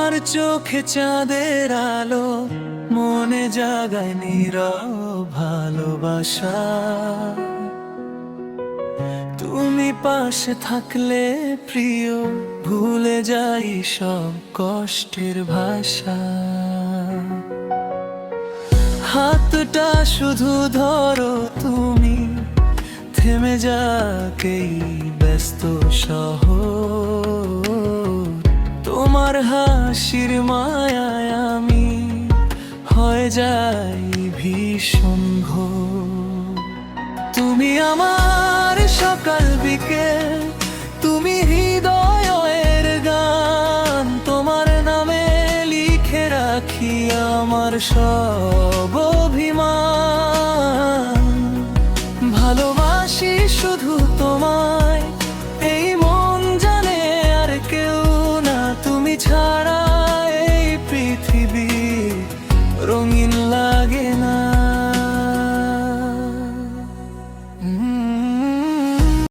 তোমার চোখে চাঁদের আলো মনে জাগায় নীরব ভালোবাসা। তুমি পাশে থাকলে প্রিয় ভুলে যাই সব কষ্টের ভাষা। হাতটা শুধু ধরো তুমি, থেমে যাক এই ব্যস্ত শহর। তোমার হাসির মায়ায় আমি হয়ে যাই ভীষণ ঘোর। তুমি আমার সকাল বিকেল, তুমি হৃদয়ের গান। তোমার নামে লিখে রাখি আমার সব অভিমান। ভালোবাসি শুধু তোমায়, এই মন জানে আর কেউ না। তুমি ছাড়া এই পৃথিবী রঙিন লাগে না।